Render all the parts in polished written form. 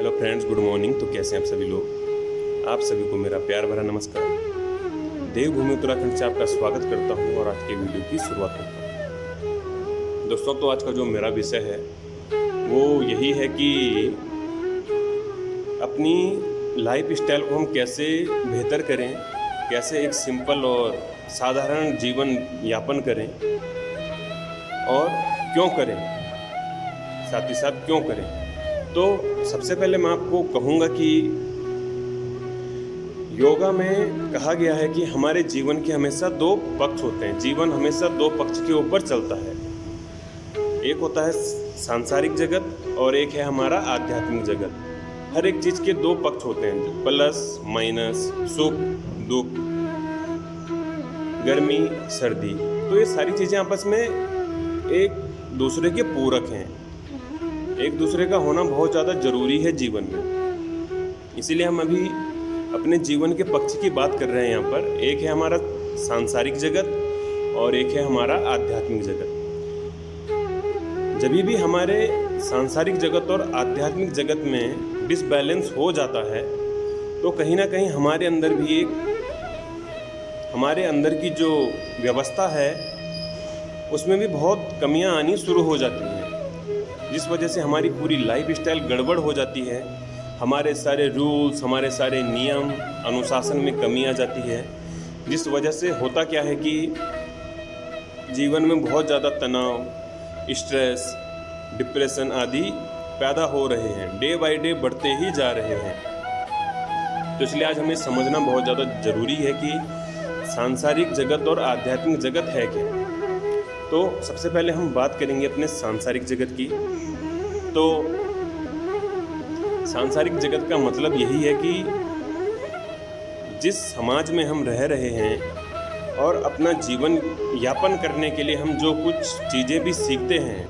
Hello friends, good morning. तो कैसे हैं आप सभी लोग? आप सभी को मेरा प्यार भरा नमस्कार। देवभूमि उत्तराखंड से आपका स्वागत करता हूं और आज के वीडियो की शुरुआत करता हूं। दोस्तों, तो आज का जो मेरा विषय है वो यही है कि अपनी लाइफ स्टाइल को हम कैसे बेहतर करें, कैसे एक सिंपल और साधारण जीवन यापन करें और क्यों करें, साथ ही साथ क्यों करें। तो सबसे पहले मैं आपको कहूँगा कि योगा में कहा गया है कि हमारे जीवन के हमेशा दो पक्ष होते हैं। जीवन हमेशा दो पक्ष के ऊपर चलता है। एक होता है सांसारिक जगत और एक है हमारा आध्यात्मिक जगत। हर एक चीज़ के दो पक्ष होते हैं, प्लस माइनस, सुख दुख, गर्मी सर्दी। तो ये सारी चीज़ें आपस में एक दूसरे के पूरक हैं। एक दूसरे का होना बहुत ज़्यादा ज़रूरी है जीवन में। इसीलिए हम अभी अपने जीवन के पक्ष की बात कर रहे हैं यहाँ पर। एक है हमारा सांसारिक जगत और एक है हमारा आध्यात्मिक जगत। जब भी हमारे सांसारिक जगत और आध्यात्मिक जगत में डिसबैलेंस हो जाता है तो कहीं ना कहीं हमारे अंदर भी हमारे अंदर की जो व्यवस्था है उसमें भी बहुत कमियां आनी शुरू हो जाती हैं, जिस वजह से हमारी पूरी लाइफ स्टाइल गड़बड़ हो जाती है। हमारे सारे रूल्स, हमारे सारे नियम अनुशासन में कमी आ जाती है, जिस वजह से होता क्या है कि जीवन में बहुत ज़्यादा तनाव, स्ट्रेस, डिप्रेशन आदि पैदा हो रहे हैं, डे बाय डे बढ़ते ही जा रहे हैं। तो इसलिए आज हमें समझना बहुत ज़्यादा ज़रूरी है कि सांसारिक जगत और आध्यात्मिक जगत है क्या। तो सबसे पहले हम बात करेंगे अपने सांसारिक जगत की। तो सांसारिक जगत का मतलब यही है कि जिस समाज में हम रह रहे हैं और अपना जीवन यापन करने के लिए हम जो कुछ चीज़ें भी सीखते हैं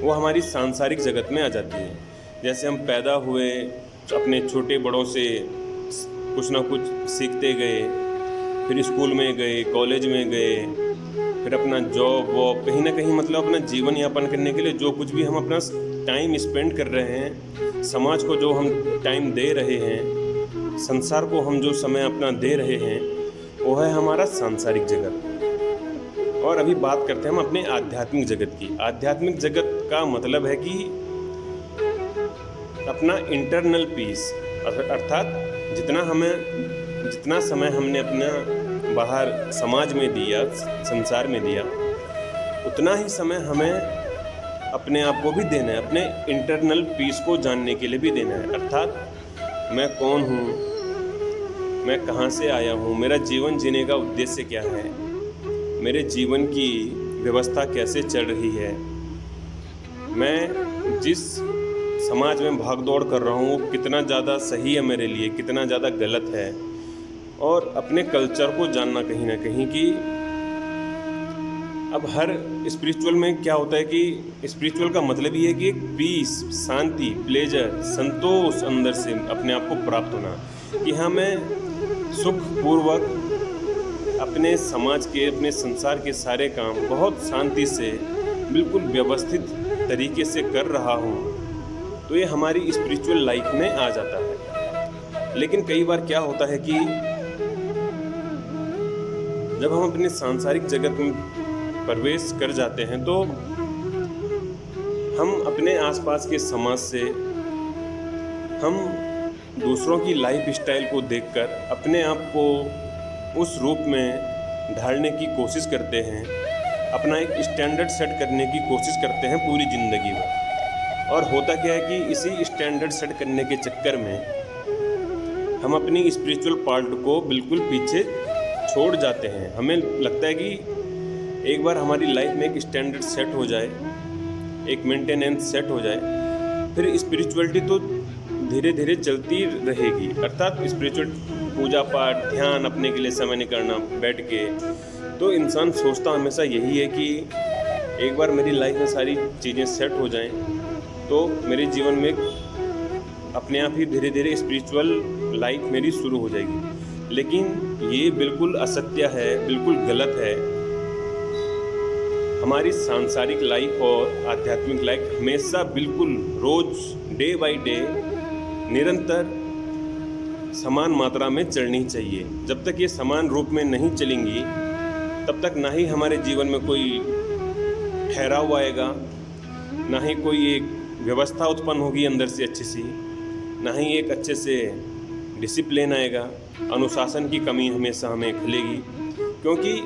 वो हमारी सांसारिक जगत में आ जाती हैं। जैसे हम पैदा हुए, अपने छोटे बड़ों से कुछ ना कुछ सीखते गए, फिर स्कूल में गए, कॉलेज में गए, फिर अपना जॉब वॉब, कहीं ना कहीं मतलब अपना जीवन यापन करने के लिए जो कुछ भी हम अपना टाइम स्पेंड कर रहे हैं, समाज को जो हम टाइम दे रहे हैं, संसार को हम जो समय अपना दे रहे हैं, वो है हमारा सांसारिक जगत। और अभी बात करते हैं हम अपने आध्यात्मिक जगत की। आध्यात्मिक जगत का मतलब है कि अपना इंटरनल पीस, अर्थात जितना समय हमने अपना बाहर समाज में दिया, संसार में दिया, उतना ही समय हमें अपने आप को भी देना है, अपने इंटरनल पीस को जानने के लिए भी देना है। अर्थात मैं कौन हूँ, मैं कहाँ से आया हूँ, मेरा जीवन जीने का उद्देश्य क्या है, मेरे जीवन की व्यवस्था कैसे चल रही है, मैं जिस समाज में भागदौड़ कर रहा हूँ वो कितना ज़्यादा सही है मेरे लिए, कितना ज़्यादा गलत है। और अपने कल्चर को जानना कहीं ना कहीं कि अब हर स्पिरिचुअल में क्या होता है कि स्पिरिचुअल का मतलब ही है कि एक पीस, शांति, प्लेजर, संतोष अंदर से अपने आप को प्राप्त होना कि हाँ, मैं सुखपूर्वक अपने समाज के, अपने संसार के सारे काम बहुत शांति से, बिल्कुल व्यवस्थित तरीके से कर रहा हूँ। तो ये हमारी स्पिरिचुअल लाइफ में आ जाता है। लेकिन कई बार क्या होता है कि जब हम अपने सांसारिक जगत में प्रवेश कर जाते हैं तो हम अपने आसपास के समाज से, हम दूसरों की लाइफ स्टाइल को देखकर अपने आप को उस रूप में ढालने की कोशिश करते हैं, अपना एक स्टैंडर्ड सेट करने की कोशिश करते हैं पूरी ज़िंदगी में। और होता क्या है कि इसी स्टैंडर्ड सेट करने के चक्कर में हम अपनी स्पिरिचुअल पार्ट को बिल्कुल पीछे छोड़ जाते हैं। हमें लगता है कि एक बार हमारी लाइफ में एक स्टैंडर्ड सेट हो जाए, एक मेंटेनेंस सेट हो जाए, फिर स्पिरिचुअलिटी तो धीरे धीरे चलती रहेगी। अर्थात स्पिरिचुअल पूजा पाठ, ध्यान, अपने के लिए समय निकालना बैठ के, तो इंसान सोचता हमेशा यही है कि एक बार मेरी लाइफ में सारी चीज़ें सेट हो जाएं तो मेरे जीवन में अपने आप ही धीरे धीरे स्पिरिचुअल लाइफ मेरी शुरू हो जाएगी। लेकिन ये बिल्कुल असत्य है, बिल्कुल गलत है। हमारी सांसारिक लाइफ और आध्यात्मिक लाइफ हमेशा बिल्कुल रोज डे बाय डे निरंतर समान मात्रा में चलनी चाहिए। जब तक ये समान रूप में नहीं चलेंगी तब तक ना ही हमारे जीवन में कोई ठहराव आएगा, ना ही कोई एक व्यवस्था उत्पन्न होगी अंदर से अच्छी सी, ना ही एक अच्छे से डिसिप्लिन आएगा। अनुशासन की कमी हमेशा हमें खलेगी, क्योंकि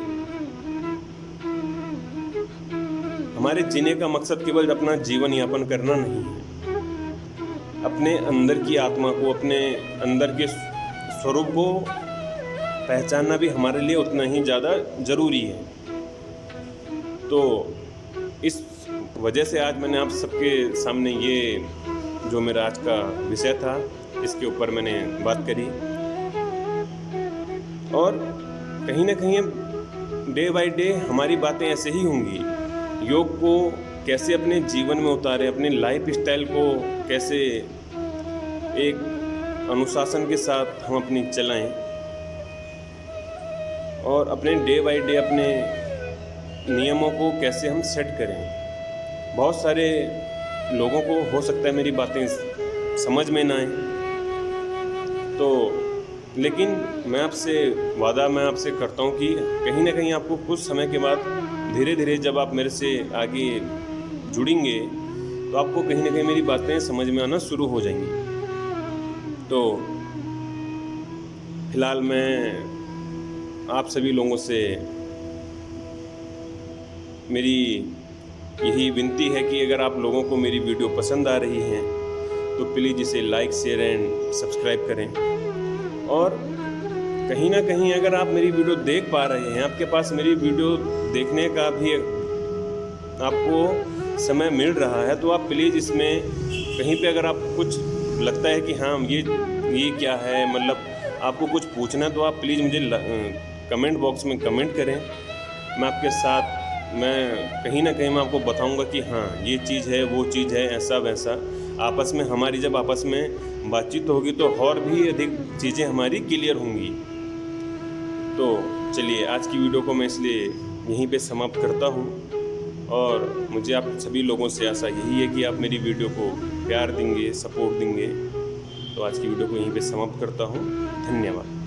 हमारे जीने का मकसद केवल अपना जीवन यापन करना नहीं है। अपने अंदर की आत्मा को, अपने अंदर के स्वरूप को पहचानना भी हमारे लिए उतना ही ज़्यादा ज़रूरी है। तो इस वजह से आज मैंने आप सबके सामने ये जो मेरा आज का विषय था, इसके ऊपर मैंने बात करी। और कहीं ना कहीं डे बाय डे हमारी बातें ऐसे ही होंगी। योग को कैसे अपने जीवन में उतारें, अपने लाइफ स्टाइल को कैसे एक अनुशासन के साथ हम अपनी चलाएं, और अपने डे बाय डे अपने नियमों को कैसे हम सेट करें। बहुत सारे लोगों को हो सकता है मेरी बातें समझ में ना आए, तो लेकिन मैं आपसे करता हूँ कि कहीं ना कहीं आपको कुछ समय के बाद धीरे धीरे जब आप मेरे से आगे जुड़ेंगे तो आपको कहीं ना कहीं मेरी बातें समझ में आना शुरू हो जाएंगी। तो फिलहाल मैं आप सभी लोगों से मेरी यही विनती है कि अगर आप लोगों को मेरी वीडियो पसंद आ रही है तो प्लीज़ इसे लाइक, शेयर एंड सब्सक्राइब करें। और कहीं ना कहीं अगर आप मेरी वीडियो देख पा रहे हैं, आपके पास मेरी वीडियो देखने का भी आपको समय मिल रहा है, तो आप प्लीज़ इसमें कहीं पे अगर आपको कुछ लगता है कि हाँ ये क्या है, मतलब आपको कुछ पूछना है, तो आप प्लीज़ मुझे कमेंट बॉक्स में कमेंट करें। मैं आपके साथ कहीं ना कहीं मैं आपको बताऊंगा कि हाँ ये चीज़ है, वो चीज़ है, ऐसा वैसा। आपस में हमारी जब आपस में बातचीत होगी तो और भी अधिक चीज़ें हमारी क्लियर होंगी। तो चलिए आज की वीडियो को मैं इसलिए यहीं पे समाप्त करता हूँ, और मुझे आप सभी लोगों से आशा यही है कि आप मेरी वीडियो को प्यार देंगे, सपोर्ट देंगे। तो आज की वीडियो को यहीं पे समाप्त करता हूँ। धन्यवाद।